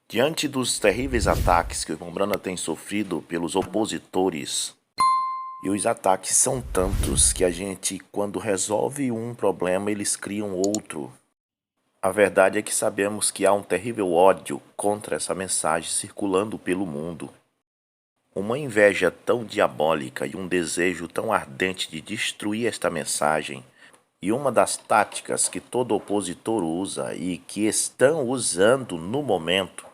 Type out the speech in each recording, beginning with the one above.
Diante dos terríveis ataques que o irmão Branham tem sofrido pelos opositores, e os ataques são tantos que a gente, quando resolve um problema, eles criam outro. A verdade é que sabemos que há um terrível ódio contra essa mensagem circulando pelo mundo. Uma inveja tão diabólica e um desejo tão ardente de destruir esta mensagem. E uma das táticas que todo opositor usa e que estão usando no momento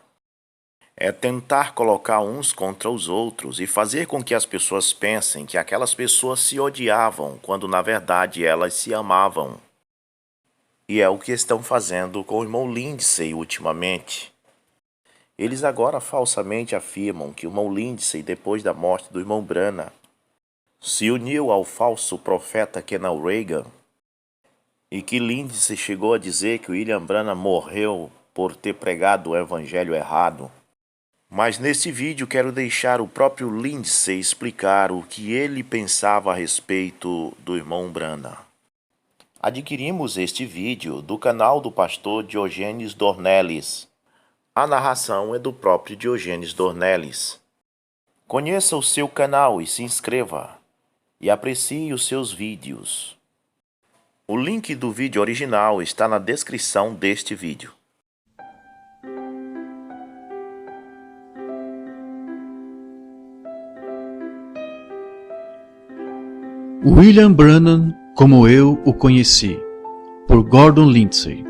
é tentar colocar uns contra os outros e fazer com que as pessoas pensem que aquelas pessoas se odiavam, quando na verdade elas se amavam. E é o que estão fazendo com o irmão Lindsay ultimamente. Eles agora falsamente afirmam que o irmão Lindsay, depois da morte do irmão Branham, se uniu ao falso profeta Kenal Reagan e que Lindsay chegou a dizer que William Branham morreu por ter pregado o evangelho errado. Mas nesse vídeo quero deixar o próprio Lindsay explicar o que ele pensava a respeito do irmão Branham. Adquirimos este vídeo do canal do pastor Diogenes Dornelles. A narração é do próprio Diogenes Dornelles. Conheça o seu canal e se inscreva. E aprecie os seus vídeos. O link do vídeo original está na descrição deste vídeo. William Branham como eu o conheci, por Gordon Lindsay.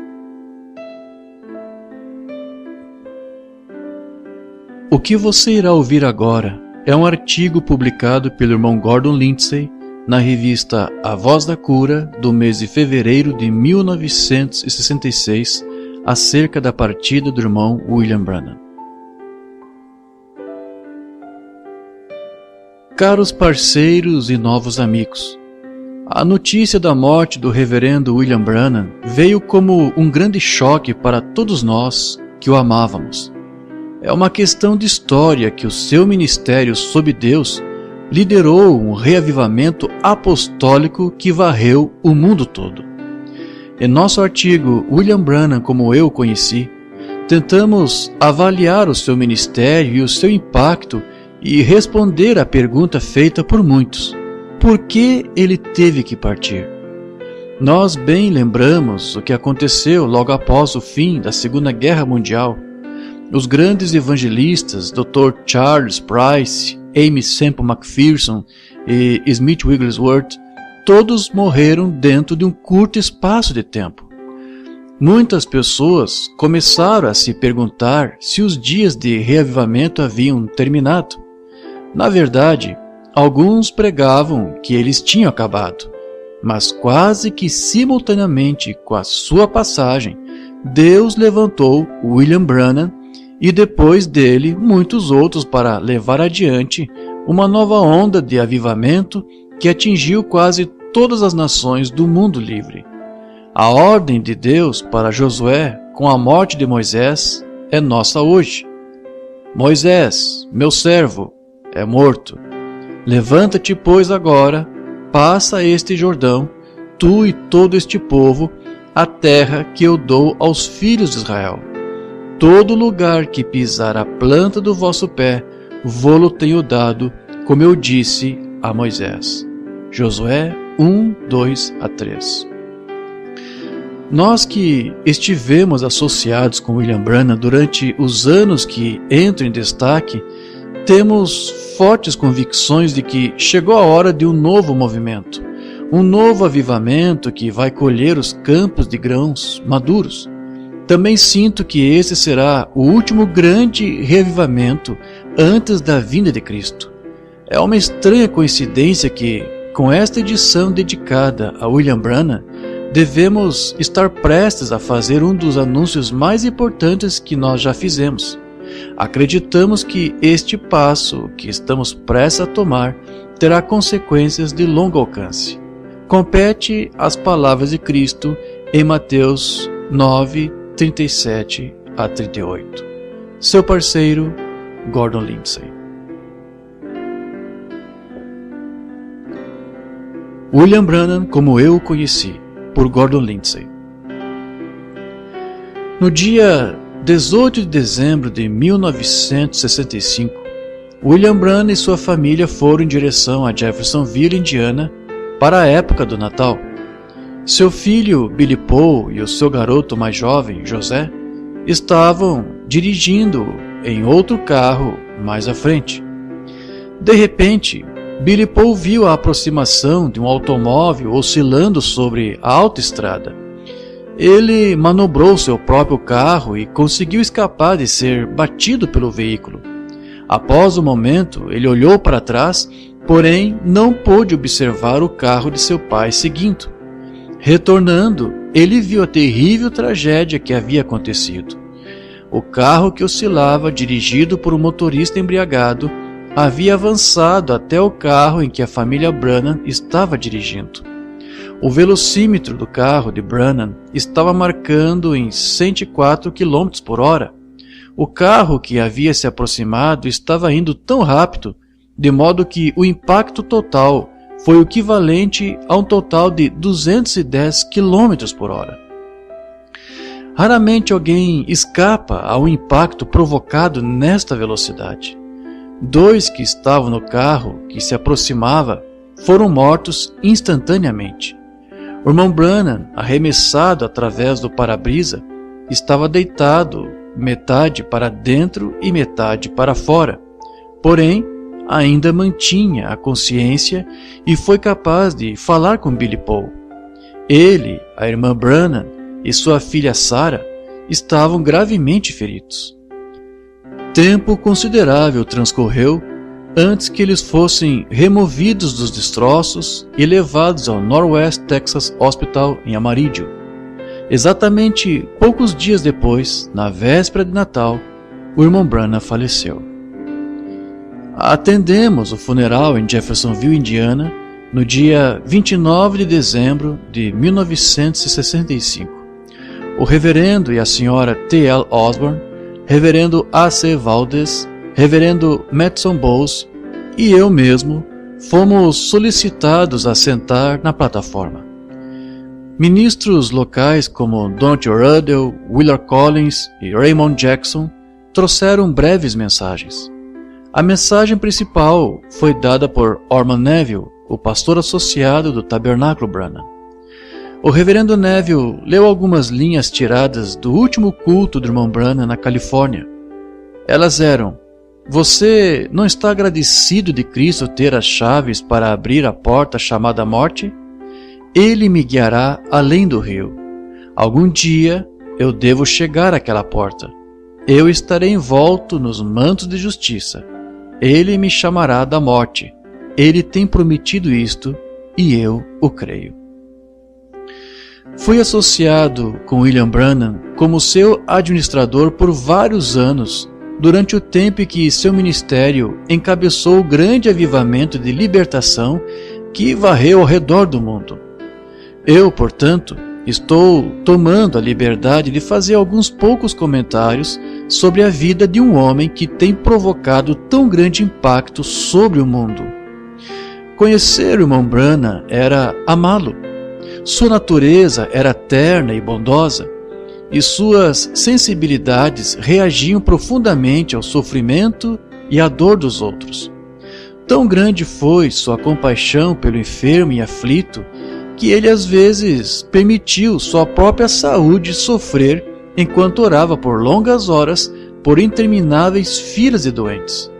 O que você irá ouvir agora é um artigo publicado pelo irmão Gordon Lindsay na revista A Voz da Cura, do mês de fevereiro de 1966, acerca da partida do irmão William Branham. Caros parceiros e novos amigos, a notícia da morte do reverendo William Branham veio como um grande choque para todos nós que o amávamos. É uma questão de história que o seu ministério sob Deus liderou um reavivamento apostólico que varreu o mundo todo. Em nosso artigo William Branham como eu o conheci, tentamos avaliar o seu ministério e o seu impacto e responder à pergunta feita por muitos: por que ele teve que partir? Nós bem lembramos o que aconteceu logo após o fim da Segunda Guerra Mundial. Os grandes evangelistas Dr. Charles Price, Amy Semple McPherson e Smith Wigglesworth, todos morreram dentro de um curto espaço de tempo. Muitas pessoas começaram a se perguntar se os dias de reavivamento haviam terminado. Na verdade, alguns pregavam que eles tinham acabado, mas quase que simultaneamente com a sua passagem, Deus levantou William Branham e depois dele muitos outros para levar adiante uma nova onda de avivamento que atingiu quase todas as nações do mundo livre. A ordem de Deus para Josué com a morte de Moisés é nossa hoje. Moisés, meu servo, é morto. Levanta-te, pois, agora, passa este Jordão, tu e todo este povo, a terra que eu dou aos filhos de Israel. Todo lugar que pisar a planta do vosso pé, vô-lo tenho dado, como eu disse a Moisés. Josué 1:2-3. Nós que estivemos associados com William Branham durante os anos que entram em destaque, temos fortes convicções de que chegou a hora de um novo movimento, um novo avivamento que vai colher os campos de grãos maduros. Também sinto que esse será o último grande reavivamento antes da vinda de Cristo. É uma estranha coincidência que, com esta edição dedicada a William Branham, devemos estar prestes a fazer um dos anúncios mais importantes que nós já fizemos. Acreditamos que este passo que estamos prestes a tomar terá consequências de longo alcance. Compete às palavras de Cristo em Mateus 9:37-38. Seu parceiro, Gordon Lindsay. William Branham como eu o conheci, por Gordon Lindsay. No dia 18 de dezembro de 1965, William Branham e sua família foram em direção a Jeffersonville, Indiana, para a época do Natal. Seu filho Billy Paul e o seu garoto mais jovem, José, estavam dirigindo em outro carro mais à frente. De repente, Billy Paul viu a aproximação de um automóvel oscilando sobre a autoestrada. Ele manobrou seu próprio carro e conseguiu escapar de ser batido pelo veículo. Após o momento, ele olhou para trás, porém não pôde observar o carro de seu pai seguindo. Retornando, ele viu a terrível tragédia que havia acontecido. O carro que oscilava, dirigido por um motorista embriagado, havia avançado até o carro em que a família Branham estava dirigindo. O velocímetro do carro de Branham estava marcando em 104 km por hora. O carro que havia se aproximado estava indo tão rápido, de modo que o impacto total foi o equivalente a um total de 210 km por hora. Raramente alguém escapa a um impacto provocado nesta velocidade. 2 que estavam no carro que se aproximava foram mortos instantaneamente. O irmão Branham, arremessado através do para-brisa, estava deitado metade para dentro e metade para fora, porém ainda mantinha a consciência e foi capaz de falar com Billy Paul. Ele, a irmã Branham e sua filha Sarah estavam gravemente feridos. Tempo considerável transcorreu antes que eles fossem removidos dos destroços e levados ao Northwest Texas Hospital em Amarillo. Exatamente poucos dias depois, na véspera de Natal, o irmão Branham faleceu. Atendemos o funeral em Jeffersonville, Indiana, no dia 29 de dezembro de 1965. O reverendo e a senhora T.L. Osborne, reverendo A.C. Valdez, reverendo Madison Bowles e eu mesmo fomos solicitados a sentar na plataforma. Ministros locais como Dorothy Ruddle, Willard Collins e Raymond Jackson trouxeram breves mensagens. A mensagem principal foi dada por Orman Neville, o pastor associado do Tabernáculo Branham. O reverendo Neville leu algumas linhas tiradas do último culto do irmão Branham na Califórnia. Elas eram: você não está agradecido de Cristo ter as chaves para abrir a porta chamada morte? Ele me guiará além do rio. Algum dia eu devo chegar àquela porta. Eu estarei envolto nos mantos de justiça. Ele me chamará da morte. Ele tem prometido isto e eu o creio. Fui associado com William Branham como seu administrador por vários anos, durante o tempo em que seu ministério encabeçou o grande avivamento de libertação que varreu ao redor do mundo. Eu, portanto, estou tomando a liberdade de fazer alguns poucos comentários sobre a vida de um homem que tem provocado tão grande impacto sobre o mundo. Conhecer o irmão Branham era amá-lo. Sua natureza era terna e bondosa, e suas sensibilidades reagiam profundamente ao sofrimento e à dor dos outros. Tão grande foi sua compaixão pelo enfermo e aflito, que ele às vezes permitiu sua própria saúde sofrer enquanto orava por longas horas por intermináveis filas de doentes.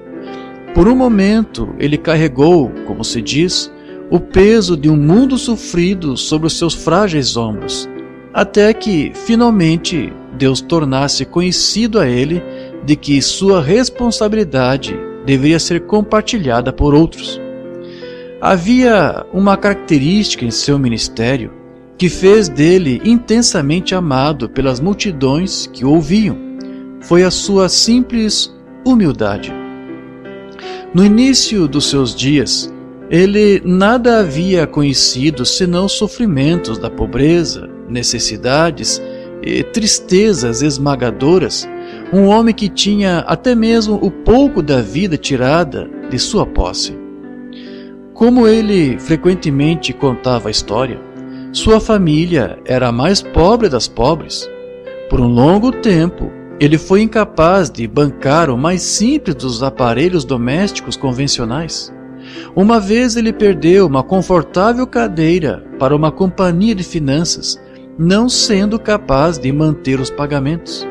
Por um momento ele carregou, como se diz, o peso de um mundo sofrido sobre os seus frágeis ombros, até que, finalmente, Deus tornasse conhecido a ele de que sua responsabilidade deveria ser compartilhada por outros. Havia uma característica em seu ministério que fez dele intensamente amado pelas multidões que o ouviam. Foi a sua simples humildade. No início dos seus dias, ele nada havia conhecido senão sofrimentos da pobreza, necessidades e tristezas esmagadoras, um homem que tinha até mesmo o pouco da vida tirada de sua posse. Como ele frequentemente contava a história, sua família era a mais pobre das pobres. Por um longo tempo, ele foi incapaz de bancar o mais simples dos aparelhos domésticos convencionais. Uma vez ele perdeu uma confortável cadeira para uma companhia de finanças, não sendo capaz de manter os pagamentos.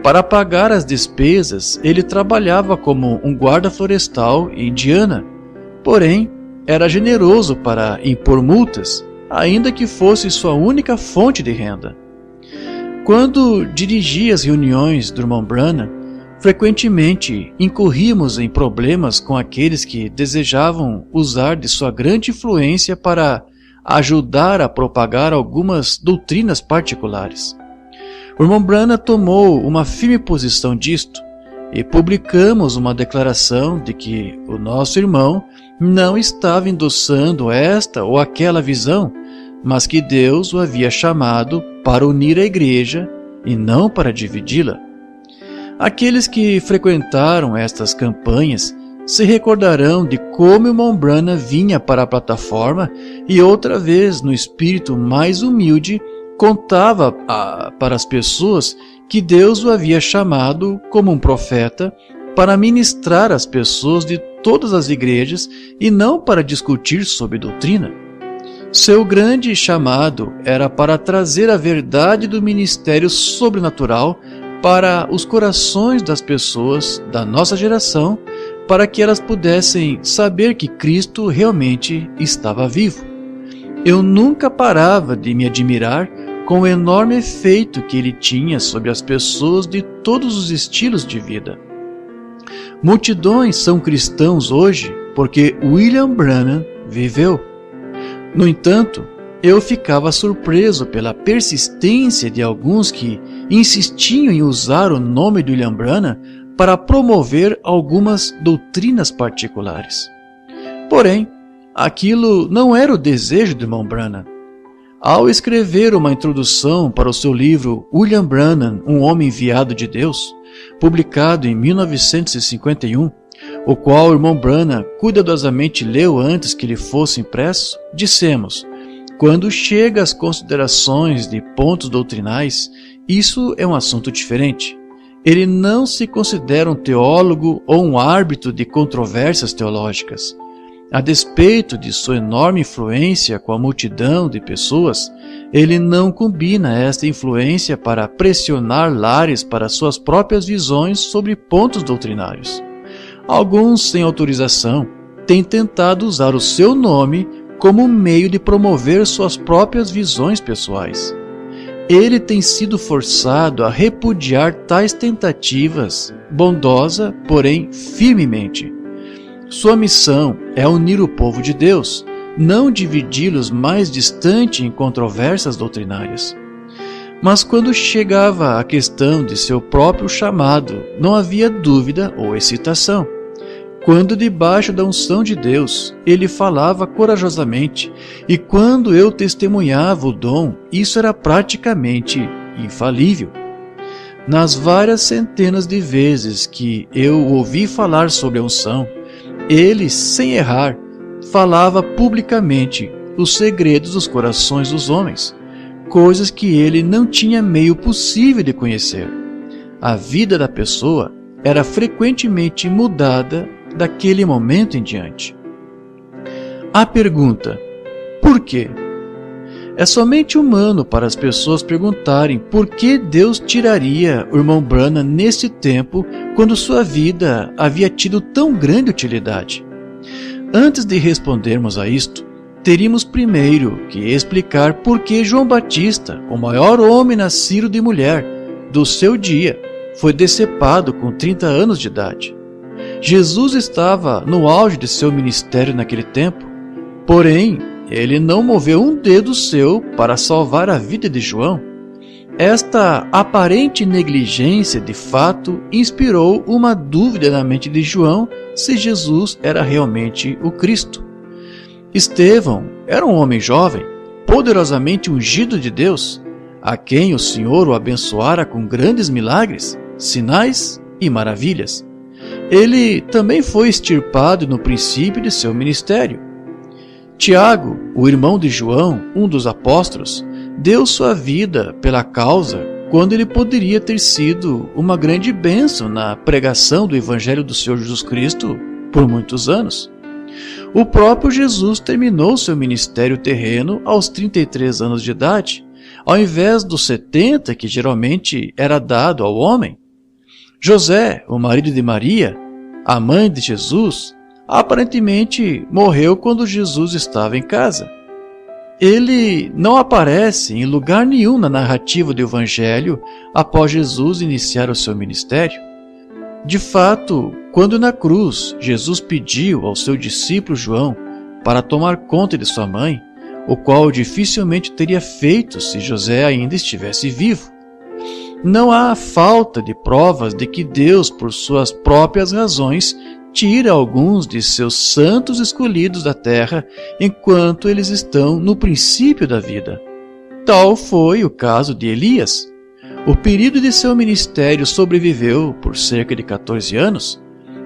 Para pagar as despesas, ele trabalhava como um guarda florestal em Indiana, porém era generoso para impor multas, ainda que fosse sua única fonte de renda. Quando dirigia as reuniões do irmão Branham, frequentemente incorríamos em problemas com aqueles que desejavam usar de sua grande influência para ajudar a propagar algumas doutrinas particulares. O irmão Branham tomou uma firme posição disto e publicamos uma declaração de que o nosso irmão não estava endossando esta ou aquela visão, mas que Deus o havia chamado para unir a igreja e não para dividi-la. Aqueles que frequentaram estas campanhas se recordarão de como o irmão Branham vinha para a plataforma e outra vez, no espírito mais humilde, contava para as pessoas que Deus o havia chamado como um profeta para ministrar às pessoas de todas as igrejas e não para discutir sobre doutrina. Seu grande chamado era para trazer a verdade do ministério sobrenatural para os corações das pessoas da nossa geração, para que elas pudessem saber que Cristo realmente estava vivo. Eu nunca parava de me admirar com o enorme efeito que ele tinha sobre as pessoas de todos os estilos de vida. Multidões são cristãos hoje porque William Branham viveu. No entanto, eu ficava surpreso pela persistência de alguns que insistiam em usar o nome de William Branham para promover algumas doutrinas particulares. Porém, aquilo não era o desejo do irmão Branham. Ao escrever uma introdução para o seu livro William Branham, um homem enviado de Deus, publicado em 1951, o qual o irmão Branham cuidadosamente leu antes que ele fosse impresso, dissemos: quando chega às considerações de pontos doutrinais, isso é um assunto diferente. Ele não se considera um teólogo ou um árbitro de controvérsias teológicas. A despeito de sua enorme influência com a multidão de pessoas, ele não combina esta influência para pressionar lares para suas próprias visões sobre pontos doutrinários. Alguns, sem autorização, têm tentado usar o seu nome como meio de promover suas próprias visões pessoais. Ele tem sido forçado a repudiar tais tentativas, bondosa, porém firmemente. Sua missão é unir o povo de Deus, não dividi-los mais distante em controvérsias doutrinárias. Mas quando chegava a questão de seu próprio chamado, não havia dúvida ou excitação. Quando debaixo da unção de Deus, ele falava corajosamente, e quando eu testemunhava o dom, isso era praticamente infalível. Nas várias centenas de vezes que eu ouvi falar sobre a unção, ele, sem errar, falava publicamente os segredos dos corações dos homens, coisas que ele não tinha meio possível de conhecer. A vida da pessoa era frequentemente mudada daquele momento em diante. A pergunta: por quê? É somente humano para as pessoas perguntarem por que Deus tiraria o irmão Branham nesse tempo, quando sua vida havia tido tão grande utilidade. Antes de respondermos a isto, teríamos primeiro que explicar por que João Batista, o maior homem nascido de mulher do seu dia, foi decepado com 30 anos de idade. Jesus estava no auge de seu ministério naquele tempo, porém, ele não moveu um dedo seu para salvar a vida de João. Esta aparente negligência, de fato, inspirou uma dúvida na mente de João se Jesus era realmente o Cristo. Estevão era um homem jovem, poderosamente ungido de Deus, a quem o Senhor o abençoara com grandes milagres, sinais e maravilhas. Ele também foi extirpado no princípio de seu ministério. Tiago, o irmão de João, um dos apóstolos, deu sua vida pela causa quando ele poderia ter sido uma grande bênção na pregação do Evangelho do Senhor Jesus Cristo por muitos anos. O próprio Jesus terminou seu ministério terreno aos 33 anos de idade, ao invés dos 70 que geralmente era dado ao homem. José, o marido de Maria, a mãe de Jesus, aparentemente morreu quando Jesus estava em casa. Ele não aparece em lugar nenhum na narrativa do Evangelho após Jesus iniciar o seu ministério. De fato, quando na cruz Jesus pediu ao seu discípulo João para tomar conta de sua mãe, o qual dificilmente teria feito se José ainda estivesse vivo, não há falta de provas de que Deus, por suas próprias razões, tira alguns de seus santos escolhidos da terra enquanto eles estão no princípio da vida. Tal foi o caso de Elias. O período de seu ministério sobreviveu por cerca de 14 anos.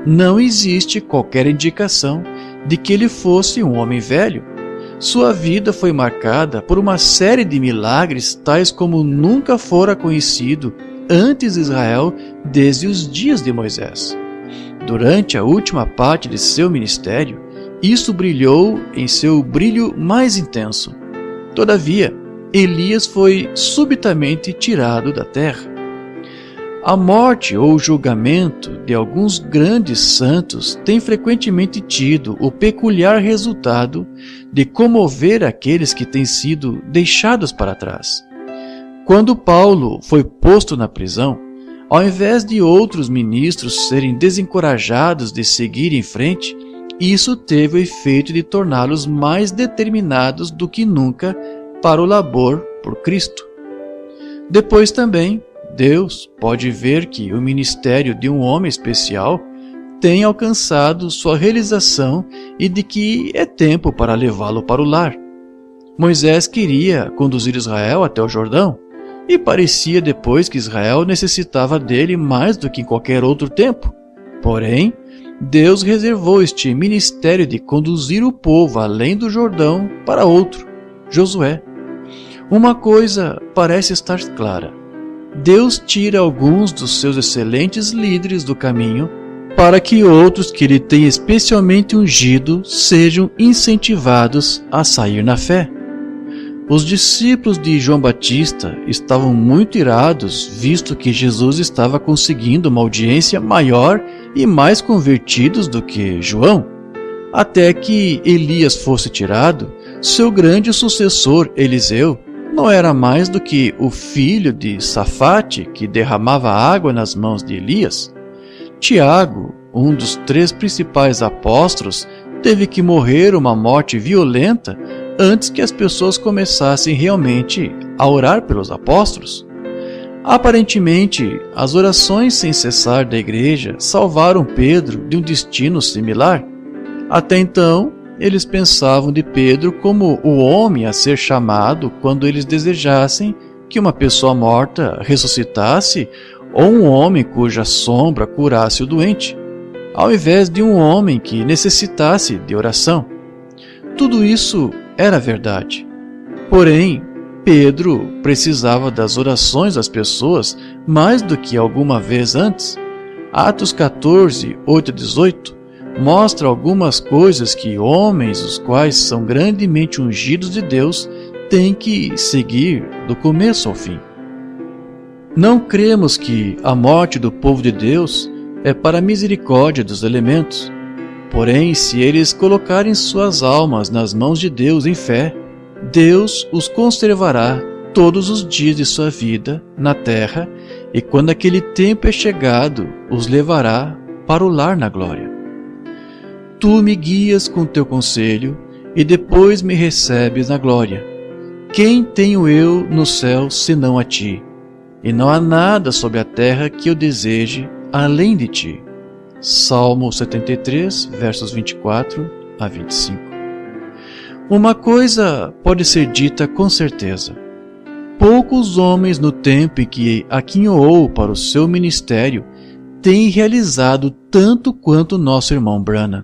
Não existe qualquer indicação de que ele fosse um homem velho. Sua vida foi marcada por uma série de milagres tais como nunca fora conhecido antes de Israel desde os dias de Moisés. Durante a última parte de seu ministério, isso brilhou em seu brilho mais intenso. Todavia, Elias foi subitamente tirado da terra. A morte ou julgamento de alguns grandes santos tem frequentemente tido o peculiar resultado de comover aqueles que têm sido deixados para trás. Quando Paulo foi posto na prisão, ao invés de outros ministros serem desencorajados de seguir em frente, isso teve o efeito de torná-los mais determinados do que nunca para o labor por Cristo. Depois também, Deus pode ver que o ministério de um homem especial tem alcançado sua realização e de que é tempo para levá-lo para o lar. Moisés queria conduzir Israel até o Jordão, e parecia depois que Israel necessitava dele mais do que em qualquer outro tempo. Porém, Deus reservou este ministério de conduzir o povo além do Jordão para outro, Josué. Uma coisa parece estar clara: Deus tira alguns dos seus excelentes líderes do caminho para que outros que ele tem especialmente ungido sejam incentivados a sair na fé. Os discípulos de João Batista estavam muito irados, visto que Jesus estava conseguindo uma audiência maior e mais convertidos do que João. Até que Elias fosse tirado, seu grande sucessor, Eliseu, não era mais do que o filho de Safate, que derramava água nas mãos de Elias. Tiago, um dos 3 principais apóstolos, teve que morrer uma morte violenta antes que as pessoas começassem realmente a orar pelos apóstolos. Aparentemente, as orações sem cessar da igreja salvaram Pedro de um destino similar. Até então, eles pensavam de Pedro como o homem a ser chamado quando eles desejassem que uma pessoa morta ressuscitasse ou um homem cuja sombra curasse o doente, ao invés de um homem que necessitasse de oração. Tudo isso era verdade. Porém, Pedro precisava das orações das pessoas mais do que alguma vez antes. Atos 14, 8 a 18 mostra algumas coisas que homens, os quais são grandemente ungidos de Deus, têm que seguir do começo ao fim. Não cremos que a morte do povo de Deus é para a misericórdia dos elementos. Porém, se eles colocarem suas almas nas mãos de Deus em fé, Deus os conservará todos os dias de sua vida na terra, e quando aquele tempo é chegado, os levará para o lar na glória. Tu me guias com teu conselho, e depois me recebes na glória. Quem tenho eu no céu senão a ti? E não há nada sobre a terra que eu deseje além de ti. Salmo 73, versos 24 a 25. Uma coisa pode ser dita com certeza: poucos homens no tempo em que aquinhoou para o seu ministério têm realizado tanto quanto nosso irmão Branham.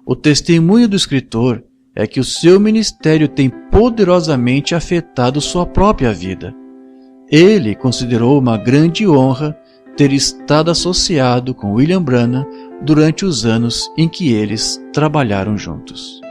O testemunho do escritor é que o seu ministério tem poderosamente afetado sua própria vida. Ele considerou uma grande honra ter estado associado com William Branham durante os anos em que eles trabalharam juntos.